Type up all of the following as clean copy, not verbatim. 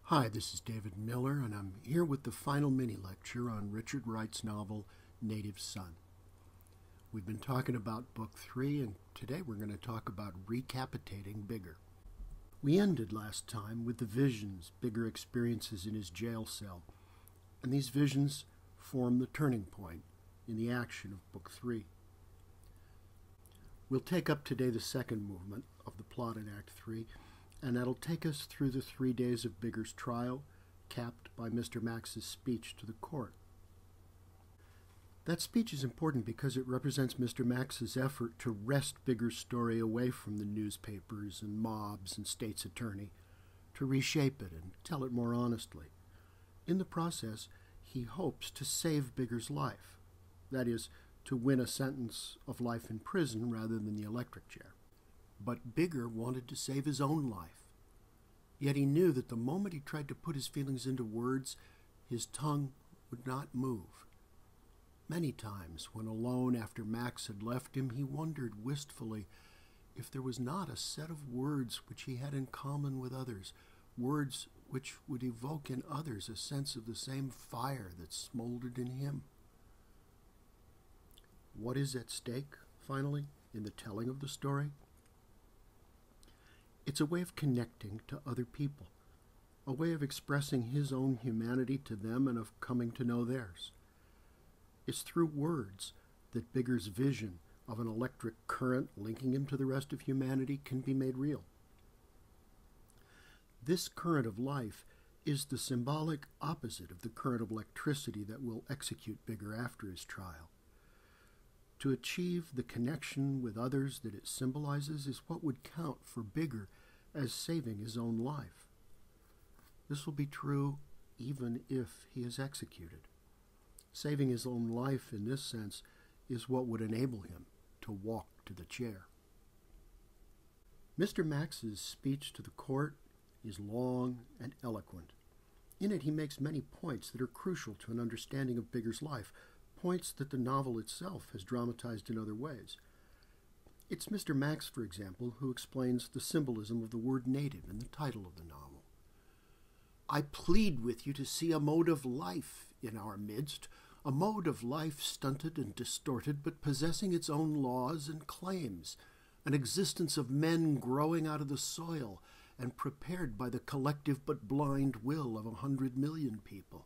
Hi, this is David Miller, and I'm here with the final mini-lecture on Richard Wright's novel, Native Son. We've been talking about Book 3, and today we're going to talk about recapitating Bigger. We ended last time with the visions Bigger experiences in his jail cell, and these visions form the turning point in the action of Book 3. We'll take up today the second movement of the plot in Act 3, and that'll take us through the 3 days of Bigger's trial, capped by Mr. Max's speech to the court. That speech is important because it represents Mr. Max's effort to wrest Bigger's story away from the newspapers and mobs and state's attorney, to reshape it and tell it more honestly. In the process, he hopes to save Bigger's life, that is, to win a sentence of life in prison rather than the electric chair. But Bigger wanted to save his own life. Yet he knew that the moment he tried to put his feelings into words, his tongue would not move. Many times, when alone after Max had left him, he wondered wistfully if there was not a set of words which he had in common with others, words which would evoke in others a sense of the same fire that smoldered in him. What is at stake, finally, in the telling of the story? It's a way of connecting to other people, a way of expressing his own humanity to them and of coming to know theirs. It's through words that Bigger's vision of an electric current linking him to the rest of humanity can be made real. This current of life is the symbolic opposite of the current of electricity that will execute Bigger after his trial. To achieve the connection with others that it symbolizes is what would count for Bigger as saving his own life. This will be true even if he is executed. Saving his own life in this sense is what would enable him to walk to the chair. Mr. Max's speech to the court is long and eloquent. In it he makes many points that are crucial to an understanding of Bigger's life, points that the novel itself has dramatized in other ways. It's Mr. Max, for example, who explains the symbolism of the word native in the title of the novel. I plead with you to see a mode of life in our midst, a mode of life stunted and distorted, but possessing its own laws and claims, an existence of men growing out of the soil and prepared by the collective but blind will of 100 million people.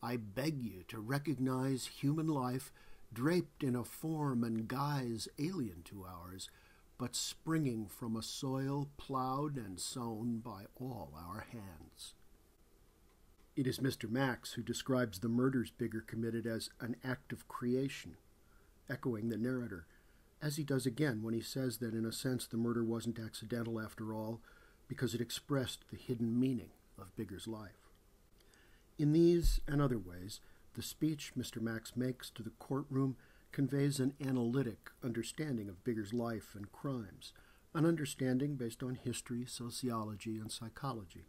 I beg you to recognize human life draped in a form and guise alien to ours, but springing from a soil plowed and sown by all our hands. It is Mr. Max who describes the murders Bigger committed as an act of creation, echoing the narrator, as he does again when he says that in a sense the murder wasn't accidental after all, because it expressed the hidden meaning of Bigger's life. In these and other ways, the speech Mr. Max makes to the courtroom conveys an analytic understanding of Bigger's life and crimes, an understanding based on history, sociology, and psychology.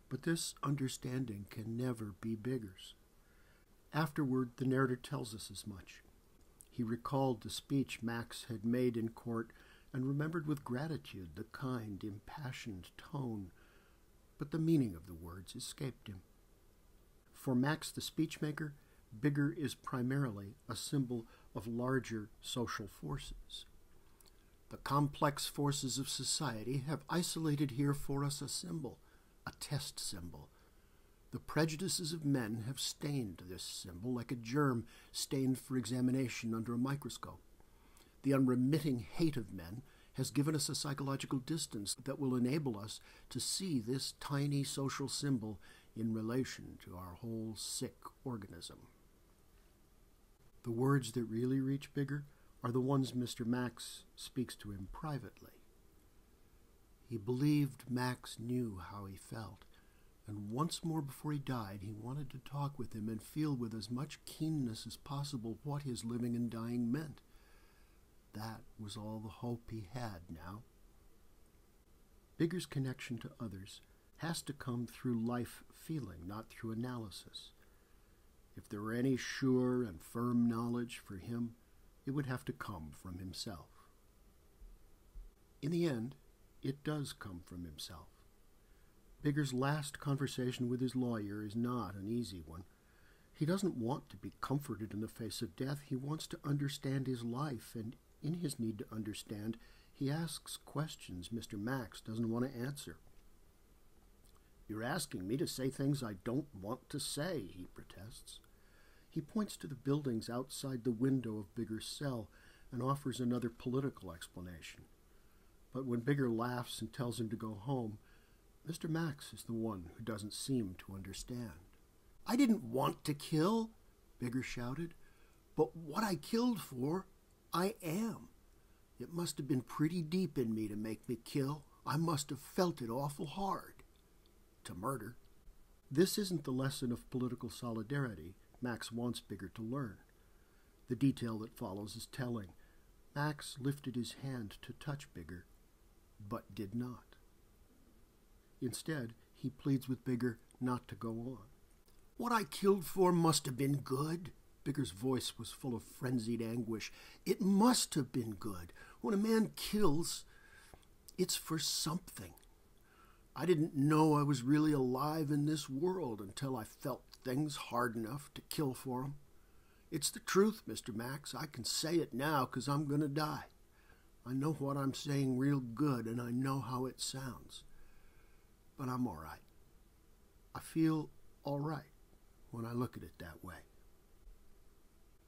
But this understanding can never be Bigger's. Afterward, the narrator tells us as much. He recalled the speech Max had made in court and remembered with gratitude the kind, impassioned tone, but the meaning of the words escaped him. For Max the speechmaker, Bigger is primarily a symbol of larger social forces. The complex forces of society have isolated here for us a symbol, a test symbol. The prejudices of men have stained this symbol like a germ stained for examination under a microscope. The unremitting hate of men has given us a psychological distance that will enable us to see this tiny social symbol in relation to our whole sick organism. The words that really reach Bigger are the ones Mr. Max speaks to him privately. He believed Max knew how he felt, and once more before he died he wanted to talk with him and feel with as much keenness as possible what his living and dying meant. That was all the hope he had now. Bigger's connection to others has to come through life feeling, not through analysis. If there were any sure and firm knowledge for him, it would have to come from himself. In the end, it does come from himself. Bigger's last conversation with his lawyer is not an easy one. He doesn't want to be comforted in the face of death. He wants to understand his life, and in his need to understand, he asks questions Mr. Max doesn't want to answer. "You're asking me to say things I don't want to say," he protests. He points to the buildings outside the window of Bigger's cell and offers another political explanation. But when Bigger laughs and tells him to go home, Mr. Max is the one who doesn't seem to understand. "I didn't want to kill," Bigger shouted, "but what I killed for, I am. It must have been pretty deep in me to make me kill. I must have felt it awful hard. To murder." This isn't the lesson of political solidarity Max wants Bigger to learn. The detail that follows is telling. Max lifted his hand to touch Bigger, but did not. Instead, he pleads with Bigger not to go on. "What I killed for must have been good." Bigger's voice was full of frenzied anguish. "It must have been good. When a man kills, it's for something. I didn't know I was really alive in this world until I felt things hard enough to kill for 'em. It's the truth, Mr. Max. I can say it now 'cause I'm going to die. I know what I'm saying real good, and I know how it sounds. But I'm all right. I feel all right when I look at it that way."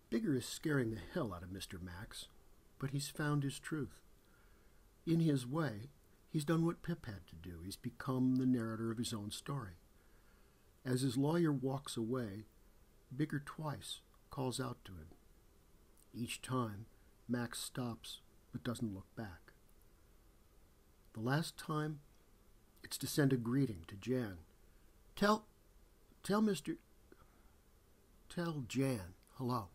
Bigger is scaring the hell out of Mr. Max, but he's found his truth. In his way, he's done what Pip had to do. He's become the narrator of his own story. As his lawyer walks away, Bigger twice calls out to him. Each time, Max stops but doesn't look back. The last time, it's to send a greeting to Jan. Tell Jan hello."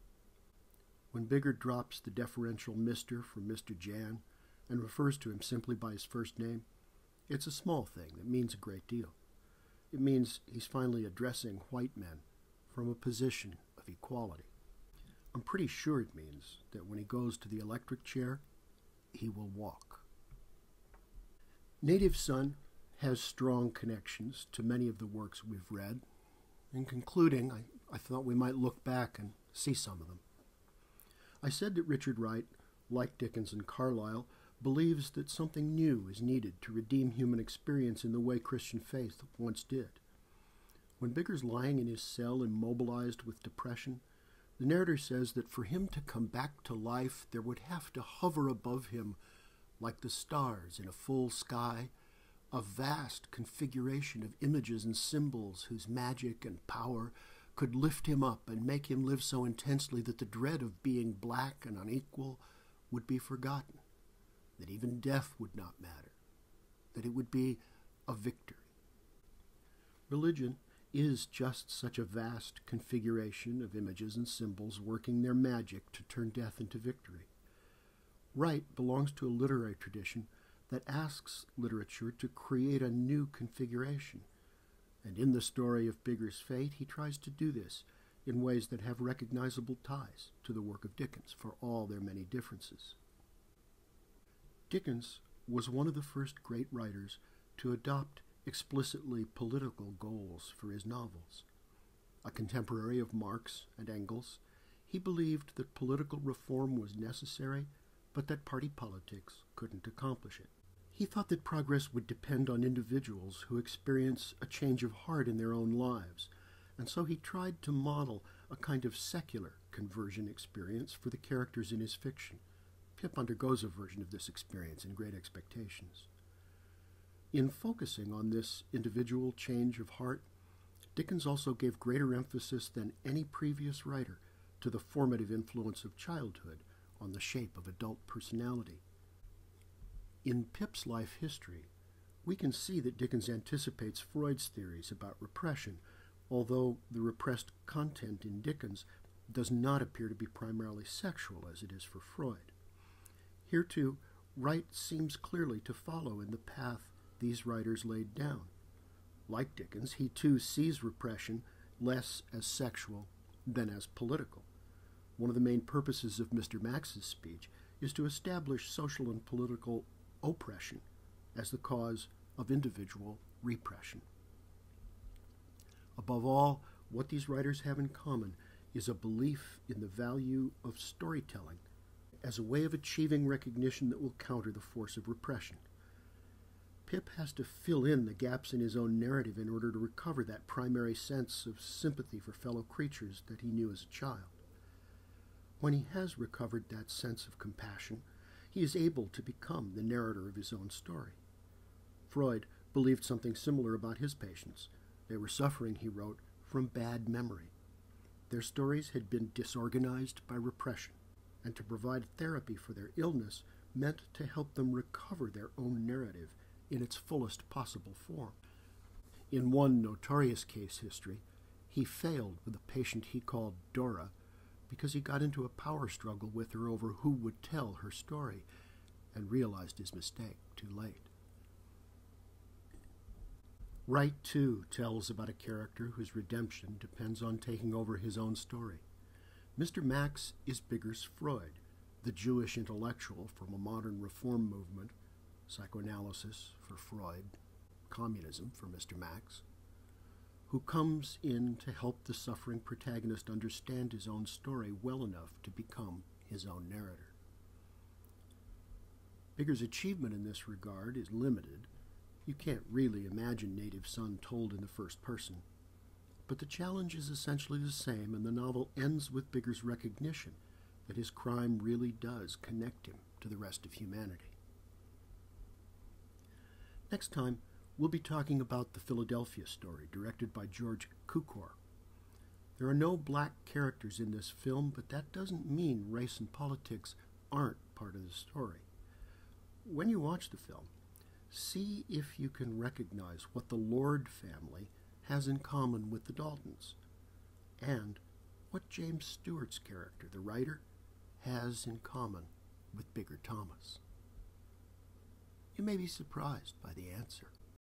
When Bigger drops the deferential Mr. from Mr. Jan and refers to him simply by his first name, it's a small thing that means a great deal. It means he's finally addressing white men from a position of equality. I'm pretty sure it means that when he goes to the electric chair, he will walk. Native Son has strong connections to many of the works we've read. In concluding, I thought we might look back and see some of them. I said that Richard Wright, like Dickens and Carlyle, believes that something new is needed to redeem human experience in the way Christian faith once did. When Bigger's lying in his cell immobilized with depression, the narrator says that for him to come back to life, there would have to hover above him, like the stars in a full sky, a vast configuration of images and symbols whose magic and power could lift him up and make him live so intensely that the dread of being black and unequal would be forgotten, that even death would not matter, that it would be a victory. Religion is just such a vast configuration of images and symbols working their magic to turn death into victory. Wright belongs to a literary tradition that asks literature to create a new configuration, and in the story of Bigger's fate, he tries to do this in ways that have recognizable ties to the work of Dickens, for all their many differences. Dickens was one of the first great writers to adopt explicitly political goals for his novels. A contemporary of Marx and Engels, he believed that political reform was necessary, but that party politics couldn't accomplish it. He thought that progress would depend on individuals who experience a change of heart in their own lives, and so he tried to model a kind of secular conversion experience for the characters in his fiction. Pip undergoes a version of this experience in Great Expectations. In focusing on this individual change of heart, Dickens also gave greater emphasis than any previous writer to the formative influence of childhood on the shape of adult personality. In Pip's life history, we can see that Dickens anticipates Freud's theories about repression, although the repressed content in Dickens does not appear to be primarily sexual as it is for Freud. Here, too, Wright seems clearly to follow in the path these writers laid down. Like Dickens, he too sees repression less as sexual than as political. One of the main purposes of Mr. Max's speech is to establish social and political oppression as the cause of individual repression. Above all, what these writers have in common is a belief in the value of storytelling as a way of achieving recognition that will counter the force of repression. Pip has to fill in the gaps in his own narrative in order to recover that primary sense of sympathy for fellow creatures that he knew as a child. When he has recovered that sense of compassion, he is able to become the narrator of his own story. Freud believed something similar about his patients. They were suffering, he wrote, from bad memory. Their stories had been disorganized by repression, and to provide therapy for their illness meant to help them recover their own narrative in its fullest possible form. In one notorious case history, he failed with a patient he called Dora because he got into a power struggle with her over who would tell her story and realized his mistake too late. Wright, too, tells about a character whose redemption depends on taking over his own story. Mr. Max is Biggers Freud, the Jewish intellectual from a modern reform movement, psychoanalysis for Freud, communism for Mr. Max, who comes in to help the suffering protagonist understand his own story well enough to become his own narrator. Biggers' achievement in this regard is limited. You can't really imagine Native Son told in the first person. But the challenge is essentially the same, and the novel ends with Biggers' recognition that his crime really does connect him to the rest of humanity. Next time, we'll be talking about The Philadelphia Story, directed by George Cukor. There are no black characters in this film, but that doesn't mean race and politics aren't part of the story. When you watch the film, see if you can recognize what the Lord family has in common with the Daltons, and what James Stewart's character, the writer, has in common with Bigger Thomas. You may be surprised by the answer.